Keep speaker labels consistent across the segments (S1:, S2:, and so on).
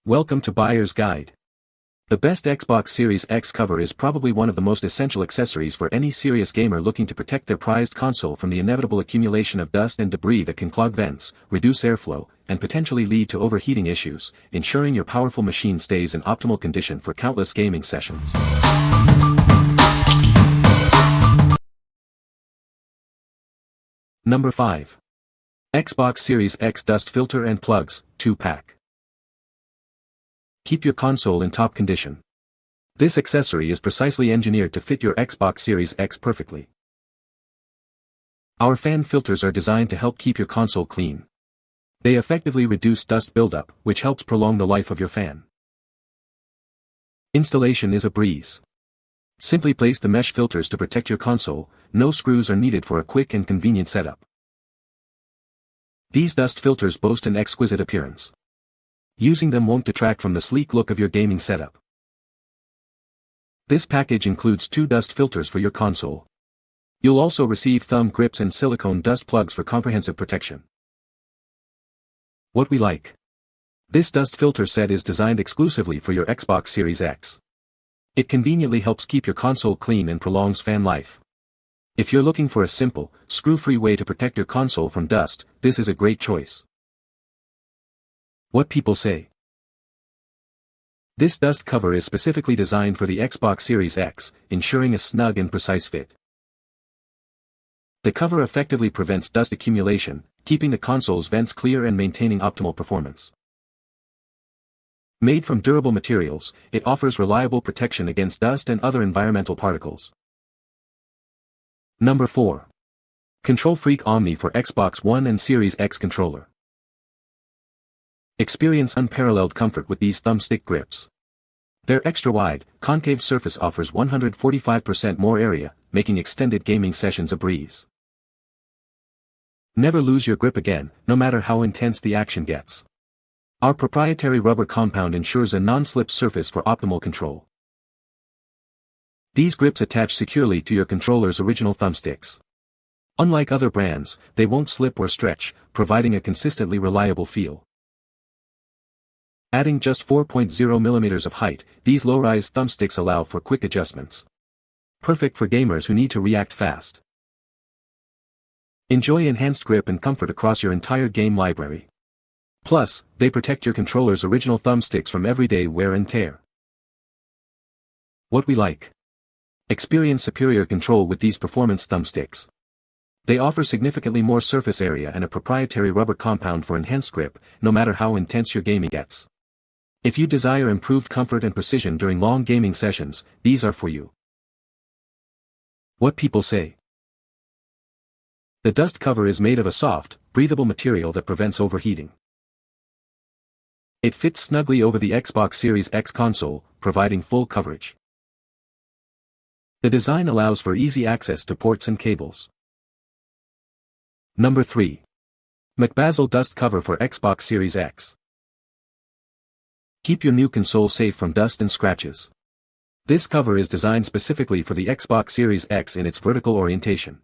S1: Welcome to Buyer's Guide. The best Xbox Series X cover is probably one of the most essential accessories for any serious gamer looking to protect their prized console from the inevitable accumulation of dust and debris that can clog vents, reduce airflow, and potentially lead to overheating issues, ensuring your powerful machine stays in optimal condition for countless gaming sessions. Number 5. Xbox Series X Dust Filter and Plugs, 2-pack. Keep your console in top condition. This accessory is precisely engineered to fit your Xbox Series X perfectly. Our fan filters are designed to help keep your console clean. They effectively reduce dust buildup, which helps prolong the life of your fan. Installation is a breeze. Simply place the mesh filters to protect your console. No screws are needed for a quick and convenient setup. These dust filters boast an exquisite appearance. Using them won't detract from the sleek look of your gaming setup. This package includes 2 dust filters for your console. You'll also receive thumb grips and silicone dust plugs for comprehensive protection. What we like. This dust filter set is designed exclusively for your Xbox Series X. It conveniently helps keep your console clean and prolongs fan life. If you're looking for a simple, screw-free way to protect your console from dust, this is a great choice. What people say. This dust cover is specifically designed for the Xbox Series X, ensuring a snug and precise fit. The cover effectively prevents dust accumulation, keeping the console's vents clear and maintaining optimal performance. Made from durable materials, it offers reliable protection against dust and other environmental particles. Number 4. KontrolFreek Omni for Xbox One and Series X controller. Experience unparalleled comfort with these thumbstick grips. Their extra-wide, concave surface offers 145% more area, making extended gaming sessions a breeze. Never lose your grip again, no matter how intense the action gets. Our proprietary rubber compound ensures a non-slip surface for optimal control. These grips attach securely to your controller's original thumbsticks. Unlike other brands, they won't slip or stretch, providing a consistently reliable feel. Adding just 4.0 mm of height, these low-rise thumbsticks allow for quick adjustments. Perfect for gamers who need to react fast. Enjoy enhanced grip and comfort across your entire game library. Plus, they protect your controller's original thumbsticks from everyday wear and tear. What we like. Experience superior control with these performance thumbsticks. They offer significantly more surface area and a proprietary rubber compound for enhanced grip, no matter how intense your gaming gets. If you desire improved comfort and precision during long gaming sessions, these are for you. What people say. The dust cover is made of a soft, breathable material that prevents overheating. It fits snugly over the Xbox Series X console, providing full coverage. The design allows for easy access to ports and cables. Number 3. Mcbazel Dust Cover for Xbox Series X. Keep your new console safe from dust and scratches. This cover is designed specifically for the Xbox Series X in its vertical orientation.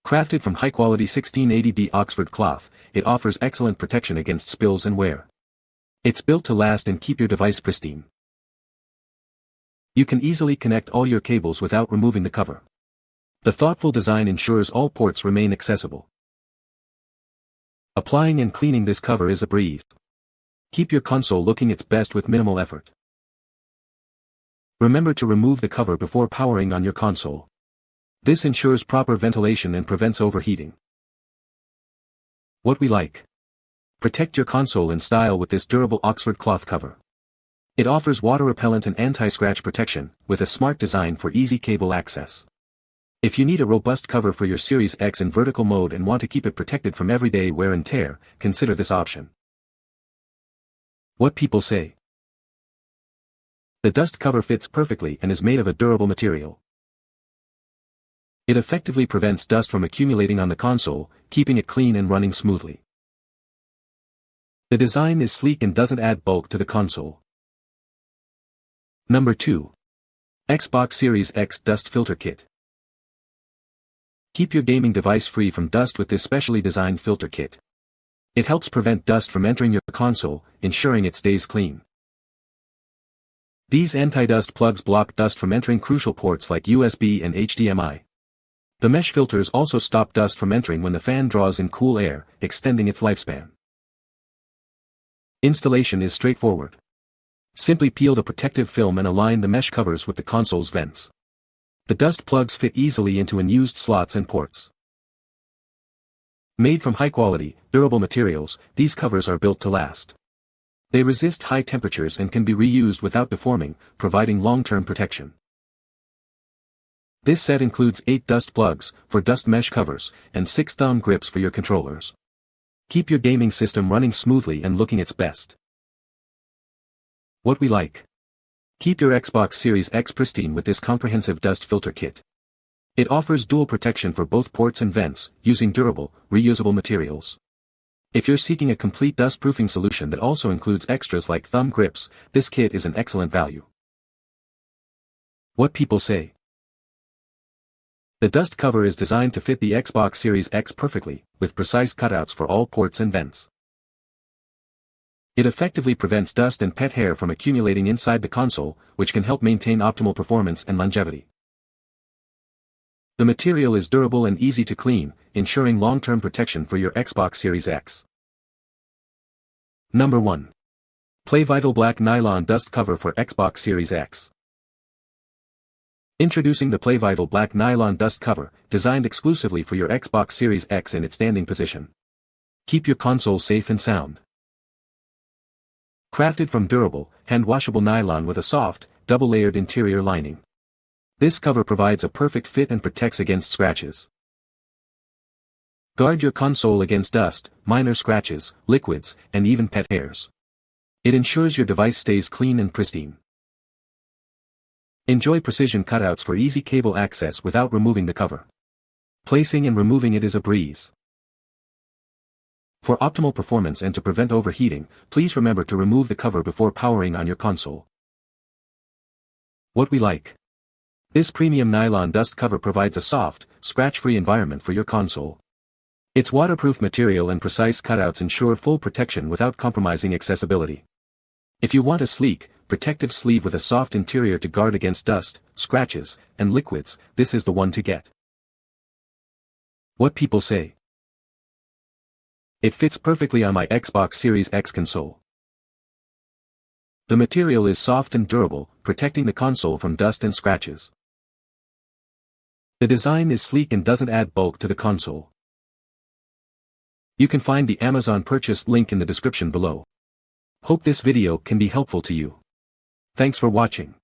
S1: Crafted from high-quality 1680D Oxford cloth, it offers excellent protection against spills and wear. It's built to last and keep your device pristine. You can easily connect all your cables without removing the cover. The thoughtful design ensures all ports remain accessible. Applying and cleaning this cover is a breeze. Keep your console looking its best with minimal effort. Remember to remove the cover before powering on your console. This ensures proper ventilation and prevents overheating. What we like. Protect your console in style with this durable Oxford cloth cover. It offers water-repellent and anti-scratch protection, with a smart design for easy cable access. If you need a robust cover for your Series X in vertical mode and want to keep it protected from everyday wear and tear, consider this option. What people say. The dust cover fits perfectly and is made of a durable material. It effectively prevents dust from accumulating on the console, keeping it clean and running smoothly. The design is sleek and doesn't add bulk to the console. Number 2. Xbox Series X Dust Filter Kit. Keep your gaming device free from dust with this specially designed filter kit. It helps prevent dust from entering your console, ensuring it stays clean. These anti-dust plugs block dust from entering crucial ports like USB and HDMI. The mesh filters also stop dust from entering when the fan draws in cool air, extending its lifespan. Installation is straightforward. Simply peel the protective film and align the mesh covers with the console's vents. The dust plugs fit easily into unused slots and ports. Made from high-quality, durable materials, these covers are built to last. They resist high temperatures and can be reused without deforming, providing long-term protection. This set includes 8 dust plugs for dust mesh covers and 6 thumb grips for your controllers. Keep your gaming system running smoothly and looking its best. What we like. Keep your Xbox Series X pristine with this comprehensive dust filter kit. It offers dual protection for both ports and vents, using durable, reusable materials. If you're seeking a complete dust-proofing solution that also includes extras like thumb grips, this kit is an excellent value. What people say. The dust cover is designed to fit the Xbox Series X perfectly, with precise cutouts for all ports and vents. It effectively prevents dust and pet hair from accumulating inside the console, which can help maintain optimal performance and longevity. The material is durable and easy to clean, ensuring long-term protection for your Xbox Series X. Number 1. PlayVital Black Nylon Dust Cover for Xbox Series X. Introducing the PlayVital Black Nylon Dust Cover, designed exclusively for your Xbox Series X in its standing position. Keep your console safe and sound. Crafted from durable, hand-washable nylon with a soft, double-layered interior lining. This cover provides a perfect fit and protects against scratches. Guard your console against dust, minor scratches, liquids, and even pet hairs. It ensures your device stays clean and pristine. Enjoy precision cutouts for easy cable access without removing the cover. Placing and removing it is a breeze. For optimal performance and to prevent overheating, please remember to remove the cover before powering on your console. What we like. This premium nylon dust cover provides a soft, scratch-free environment for your console. Its waterproof material and precise cutouts ensure full protection without compromising accessibility. If you want a sleek, protective sleeve with a soft interior to guard against dust, scratches, and liquids, this is the one to get. What people say. It fits perfectly on my Xbox Series X console. The material is soft and durable, protecting the console from dust and scratches. The design is sleek and doesn't add bulk to the console. You can find the Amazon purchase link in the description below. Hope this video can be helpful to you. Thanks for watching.